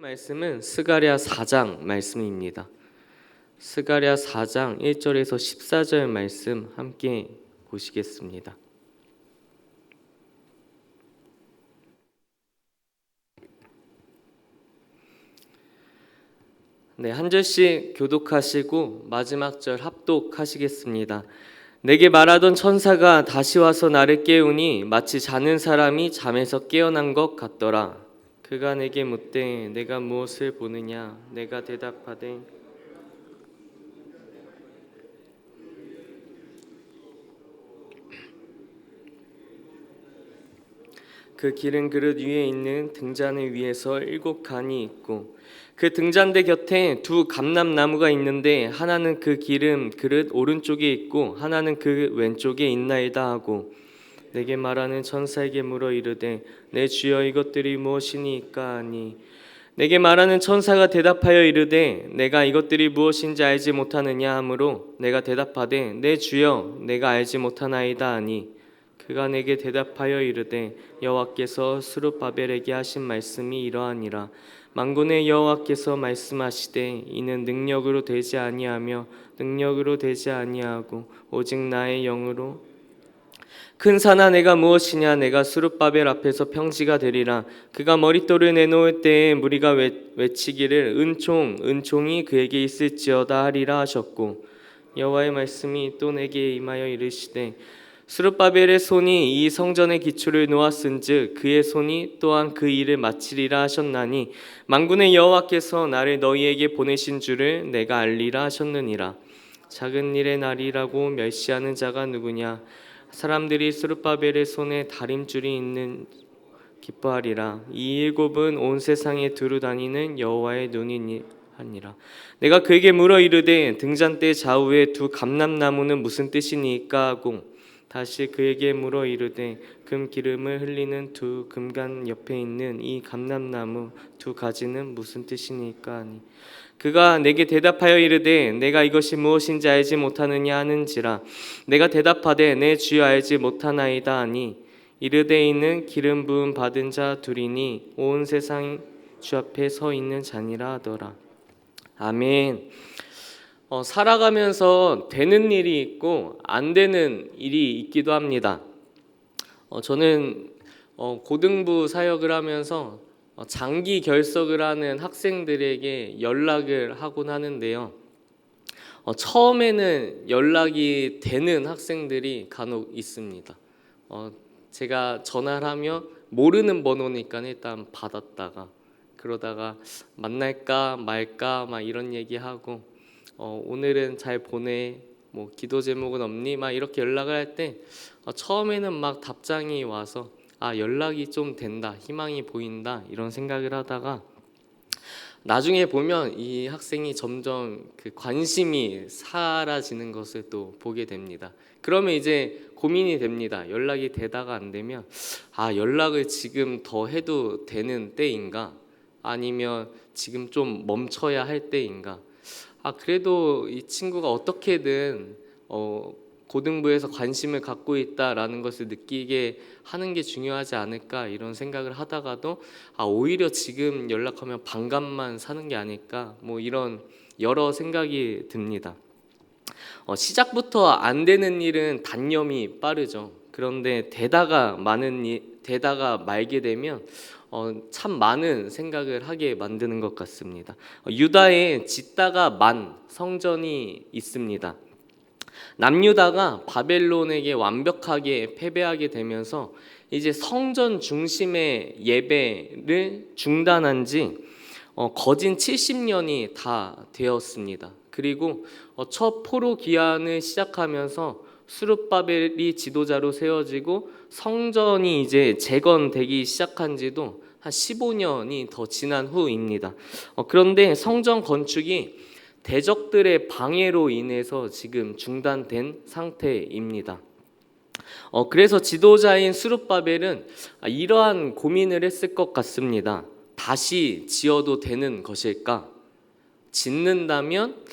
말씀은 스가랴 4장 말씀입니다. 스가랴 4장 1절에서 14절 말씀 함께 보시겠습니다. 네, 한 절씩 교독하시고 마지막 절 합독하시겠습니다. 내게 말하던 천사가 다시 와서 나를 깨우니 마치 자는 사람이 잠에서 깨어난 것 같더라. 그가 내게 묻되 내가 무엇을 보느냐? 내가 대답하되 그 길은 그릇 위에 있는 등잔을 위에서 7칸이 있고 그 등잔대 곁에 두 감람나무가 있는데 하나는 그 기름 그릇 오른쪽에 있고 하나는 그 왼쪽에 있나이다 하고 내게 말하는 천사에게 물어 이르되 내 주여 이것들이 무엇이니까 하니 내게 말하는 천사가 대답하여 이르되 내가 이것들이 무엇인지 알지 못하느냐 하므로 내가 대답하되 내 주여 내가 알지 못하나이다 하니 그가 내게 대답하여 이르되 여호와께서 스룹바벨에게 하신 말씀이 이러하니라. 만군의 여호와께서 말씀하시되 이는 능력으로 되지 아니하며 능력으로 되지 아니하고 오직 나의 영으로 큰 산아 내가 무엇이냐? 내가 스룹바벨 앞에서 평지가 되리라. 그가 머릿돌을 내놓을 때에 무리가 외치기를 은총이 그에게 있을지어다 하리라 하셨고 여호와의 말씀이 또 내게 임하여 이르시되 스룹바벨의 손이 이 성전의 기초를 놓았은즉 그의 손이 또한 그 일을 마치리라 하셨나니 만군의 여호와께서 나를 너희에게 보내신 줄을 내가 알리라 하셨느니라. 작은 일의 날이라고 멸시하는 자가 누구냐? 사람들이 스룹바벨의 손에 다림줄이 있는 기뻐하리라. 이 7은 온 세상에 두루 다니는 여호와의 눈이니라. 내가 그에게 물어 이르되 등잔대 좌우에 두 감람나무는 무슨 뜻이니까 하고 다시 그에게 물어 이르되 금 기름을 흘리는 두 금관 옆에 있는 이 감람나무 두 가지는 무슨 뜻이니까 하니 그가 내게 대답하여 이르되 내가 이것이 무엇인지 알지 못하느냐 하는지라. 내가 대답하되 내 주여 알지 못하나이다 하니 이르되 이는 기름 부음 받은 자 둘이니 온 세상 주 앞에 서 있는 자니라 하더라. 아멘. 살아가면서 되는 일이 있고 안 되는 일이 있기도 합니다. 저는 고등부 사역을 하면서 장기 결석을 하는 학생들에게 연락을 하곤 하는데요. 처음에는 연락이 되는 학생들이 간혹 있습니다. 제가 전화를 하면 모르는 번호니까 일단 받았다가 그러다가 만날까 말까 막 이런 얘기하고 오늘은 잘 보내 뭐 기도 제목은 없니 막 이렇게 연락을 할 때 처음에는 막 답장이 와서 연락이 좀 된다 희망이 보인다 이런 생각을 하다가 나중에 보면 이 학생이 점점 그 관심이 사라지는 것을 또 보게 됩니다. 그러면 이제 고민이 됩니다. 연락이 되다가 안 되면 연락을 지금 더 해도 되는 때인가 아니면 지금 좀 멈춰야 할 때인가. 그래도 이 친구가 어떻게든 고등부에서 관심을 갖고 있다라는 것을 느끼게 하는 게 중요하지 않을까 이런 생각을 하다가도 오히려 지금 연락하면 반감만 사는 게 아닐까 뭐 이런 여러 생각이 듭니다. 시작부터 안 되는 일은 단념이 빠르죠. 그런데 되다가 말게 되면 참 많은 생각을 하게 만드는 것 같습니다. 유다에 짓다가 만 성전이 있습니다. 남유다가 바벨론에게 완벽하게 패배하게 되면서 이제 성전 중심의 예배를 중단한 지 거진 70년이 다 되었습니다. 그리고 첫 포로 기한을 시작하면서 스룹바벨이 지도자로 세워지고 성전이 이제 재건되기 시작한 지도 한 15년이 더 지난 후입니다. 그런데 성전 건축이 대적들의 방해로 인해서 지금 중단된 상태입니다. 그래서 지도자인 스룹바벨은 이러한 고민을 했을 것 같습니다. 다시 지어도 되는 것일까? 짓는다면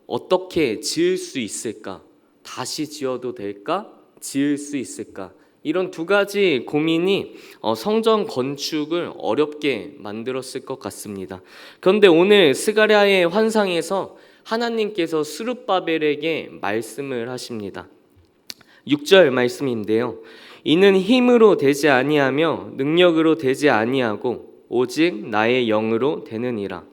어떻게 지을 수 있을까? 다시 지어도 될까? 지을 수 있을까? 이런 두 가지 고민이 성전 건축을 어렵게 만들었을 것 같습니다. 그런데 오늘 스가랴의 환상에서 하나님께서 스룹바벨에게 말씀을 하십니다. 6절 말씀인데요. 이는 힘으로 되지 아니하며 능력으로 되지 아니하고 오직 나의 영으로 되느니라.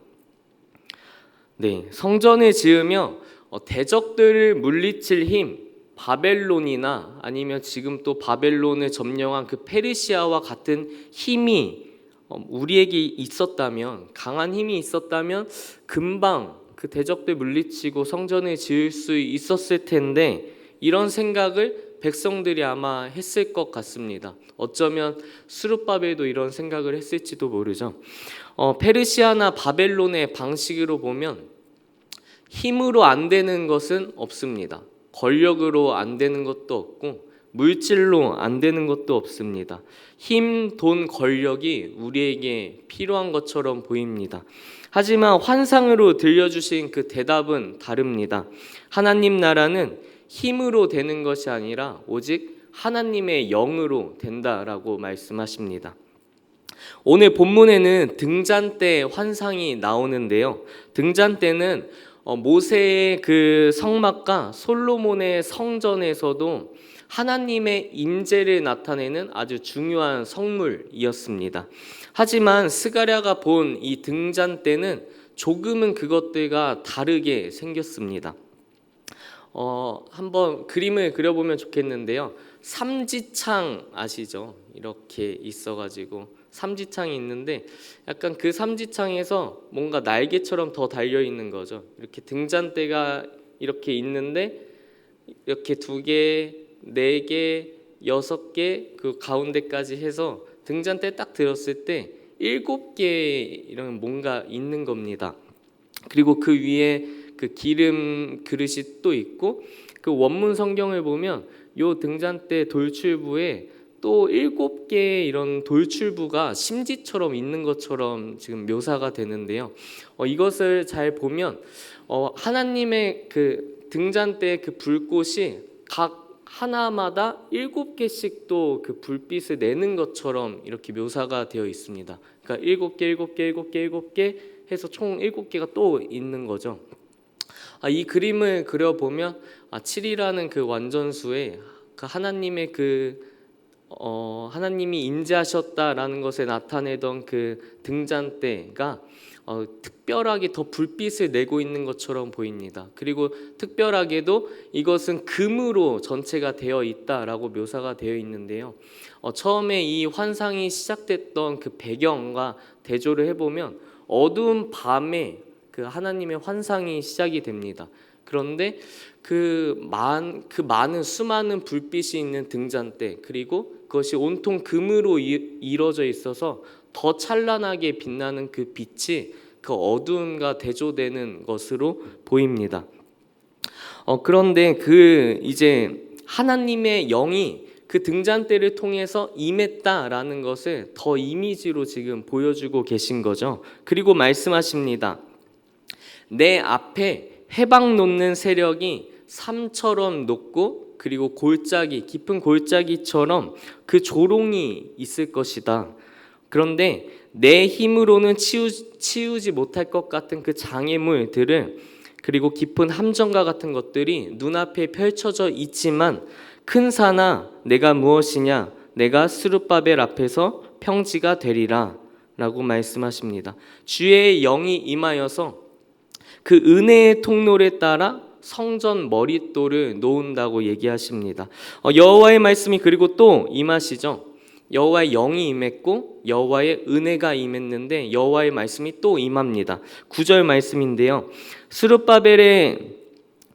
네, 성전을 지으며 대적들을 물리칠 힘, 바벨론이나 아니면 지금 또 바벨론을 점령한 그 페르시아와 같은 힘이 우리에게 있었다면, 강한 힘이 있었다면 금방 그 대적들 물리치고 성전을 지을 수 있었을 텐데, 이런 생각을 백성들이 아마 했을 것 같습니다. 어쩌면 스룹바벨도 이런 생각을 했을지도 모르죠. 페르시아나 바벨론의 방식으로 보면 힘으로 안 되는 것은 없습니다. 권력으로 안 되는 것도 없고 물질로 안 되는 것도 없습니다. 힘, 돈, 권력이 우리에게 필요한 것처럼 보입니다. 하지만 환상으로 들려주신 그 대답은 다릅니다. 하나님 나라는 힘으로 되는 것이 아니라 오직 하나님의 영으로 된다라고 말씀하십니다. 오늘 본문에는 등잔대 환상이 나오는데요. 등잔대는 모세의 그 성막과 솔로몬의 성전에서도 하나님의 임재를 나타내는 아주 중요한 성물이었습니다. 하지만 스가랴가 본 이 등잔대는 조금은 그것들과 다르게 생겼습니다. 한번 그림을 그려보면 좋겠는데요. 삼지창 아시죠? 이렇게 있어가지고 삼지창이 있는데 약간 그 삼지창에서 뭔가 날개처럼 더 달려 있는 거죠. 이렇게 등잔대가 이렇게 있는데 이렇게 2개, 4개, 6개 그 가운데까지 해서 등잔대 딱 들었을 때 7개 이런 뭔가 있는 겁니다. 그리고 그 위에 그 기름 그릇이 또 있고, 그 원문 성경을 보면 요 등잔대 돌출부에 또 7개의 이런 돌출부가 심지처럼 있는 것처럼 지금 묘사가 되는데요. 이것을 잘 보면 하나님의 그 등잔대의 그 불꽃이 각 하나마다 7개씩 또 그 불빛을 내는 것처럼 이렇게 묘사가 되어 있습니다. 그러니까 7개, 7개, 7개, 7개 해서 총 7개가 또 있는 거죠. 이 그림을 그려보면 7이라는 그 완전수에 그 하나님의 하나님이 임재하셨다라는 것에 나타내던 그 등잔대가 특별하게 더 불빛을 내고 있는 것처럼 보입니다. 그리고 특별하게도 이것은 금으로 전체가 되어 있다라고 묘사가 되어 있는데요. 처음에 이 환상이 시작됐던 그 배경과 대조를 해보면 어두운 밤에 그 하나님의 환상이 시작이 됩니다. 그런데 그 많은 수많은 불빛이 있는 등잔대, 그리고 그것이 온통 금으로 이루어져 있어서 더 찬란하게 빛나는 그 빛이 그 어두움과 대조되는 것으로 보입니다. 그런데 그 이제 하나님의 영이 그 등잔대를 통해서 임했다라는 것을 더 이미지로 지금 보여주고 계신 거죠. 그리고 말씀하십니다. 내 앞에 해방 놓는 세력이 삶처럼 높고 그리고 골짜기, 깊은 골짜기처럼 그 조롱이 있을 것이다. 그런데 내 힘으로는 치우지 못할 것 같은 그 장애물들을, 그리고 깊은 함정과 같은 것들이 눈앞에 펼쳐져 있지만 큰 산아 내가 무엇이냐, 내가 스룹바벨 앞에서 평지가 되리라 라고 말씀하십니다. 주의 영이 임하여서 그 은혜의 통로를 따라 성전 머릿돌을 놓은다고 얘기하십니다. 여호와의 말씀이 그리고 또 임하시죠. 여호와의 영이 임했고 여호와의 은혜가 임했는데 여호와의 말씀이 또 임합니다. 9절 말씀인데요. 스룹바벨의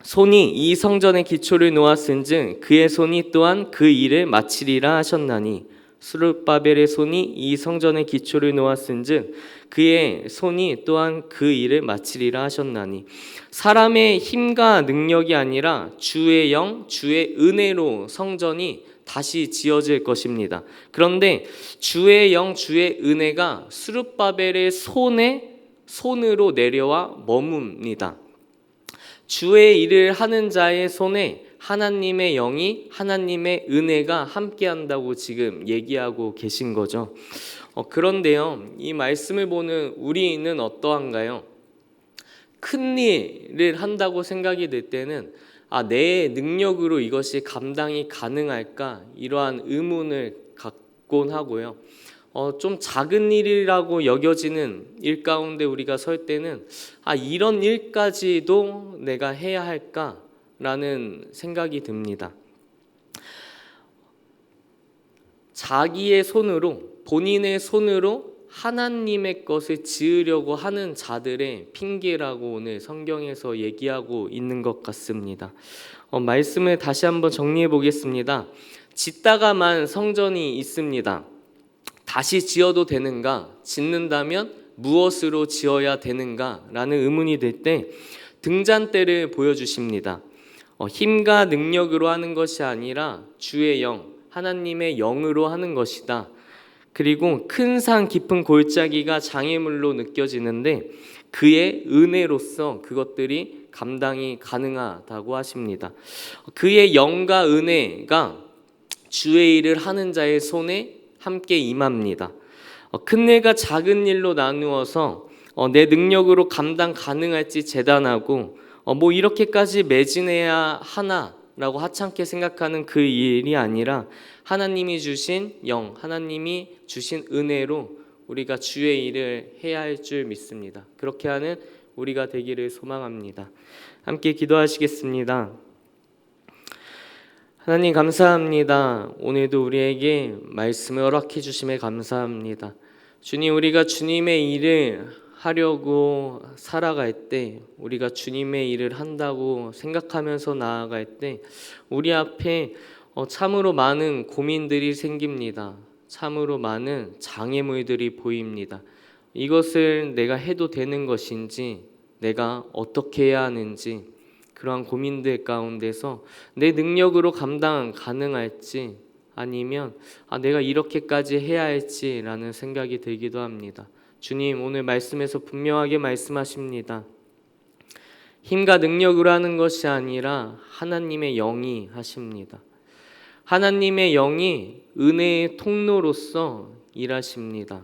손이 이 성전의 기초를 놓았은즉 그의 손이 또한 그 일을 마치리라 하셨나니, 스룹바벨의 손이 이 성전의 기초를 놓았은즉 그의 손이 또한 그 일을 마치리라 하셨나니, 사람의 힘과 능력이 아니라 주의 영, 주의 은혜로 성전이 다시 지어질 것입니다. 그런데 주의 영, 주의 은혜가 스룹바벨의 손으로 내려와 머뭅니다. 주의 일을 하는 자의 손에 하나님의 영이, 하나님의 은혜가 함께한다고 지금 얘기하고 계신 거죠. 그런데요, 이 말씀을 보는 우리는 어떠한가요? 큰 일을 한다고 생각이 들 때는 내 능력으로 이것이 감당이 가능할까? 이러한 의문을 갖곤 하고요. 좀 작은 일이라고 여겨지는 일 가운데 우리가 설 때는 이런 일까지도 내가 해야 할까라는 생각이 듭니다. 자기의 손으로, 본인의 손으로 하나님의 것을 지으려고 하는 자들의 핑계라고 오늘 성경에서 얘기하고 있는 것 같습니다. 말씀을 다시 한번 정리해 보겠습니다. 짓다가만 성전이 있습니다. 다시 지어도 되는가? 짓는다면 무엇으로 지어야 되는가? 라는 의문이 들 때 등잔대를 보여주십니다. 힘과 능력으로 하는 것이 아니라 주의 영, 하나님의 영으로 하는 것이다. 그리고 큰 산 깊은 골짜기가 장애물로 느껴지는데 그의 은혜로서 그것들이 감당이 가능하다고 하십니다. 그의 영과 은혜가 주의 일을 하는 자의 손에 함께 임합니다. 큰 일과 작은 일로 나누어서 내 능력으로 감당 가능할지 재단하고 이렇게까지 매진해야 하나라고 하찮게 생각하는 그 일이 아니라 하나님이 주신 영, 하나님이 주신 은혜로 우리가 주의 일을 해야 할 줄 믿습니다. 그렇게 하는 우리가 되기를 소망합니다. 함께 기도하시겠습니다. 하나님 감사합니다. 오늘도 우리에게 말씀을 허락해 주심에 감사합니다. 주님, 우리가 주님의 일을 하려고 살아갈 때, 우리가 주님의 일을 한다고 생각하면서 나아갈 때 우리 앞에 참으로 많은 고민들이 생깁니다. 참으로 많은 장애물들이 보입니다. 이것을 내가 해도 되는 것인지, 내가 어떻게 해야 하는지, 그러한 고민들 가운데서 내 능력으로 감당 가능할지 아니면 내가 이렇게까지 해야 할지라는 생각이 들기도 합니다. 주님, 오늘 말씀에서 분명하게 말씀하십니다. 힘과 능력으로 하는 것이 아니라 하나님의 영이 하십니다. 하나님의 영이 은혜의 통로로서 일하십니다.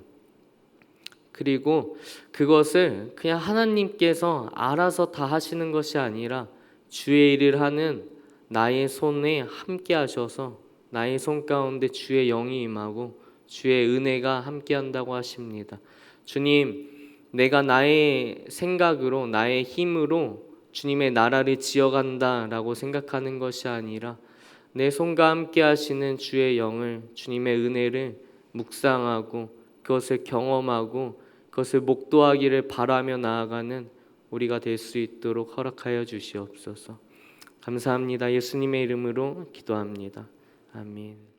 그리고 그것을 그냥 하나님께서 알아서 다 하시는 것이 아니라 주의 일을 하는 나의 손에 함께 하셔서 나의 손 가운데 주의 영이 임하고 주의 은혜가 함께 한다고 하십니다. 주님, 내가 나의 생각으로, 나의 힘으로 주님의 나라를 지어간다라고 생각하는 것이 아니라 내 손과 함께 하시는 주의 영을, 주님의 은혜를 묵상하고 그것을 경험하고 그것을 목도하기를 바라며 나아가는 우리가 될 수 있도록 허락하여 주시옵소서. 감사합니다. 예수님의 이름으로 기도합니다. 아멘.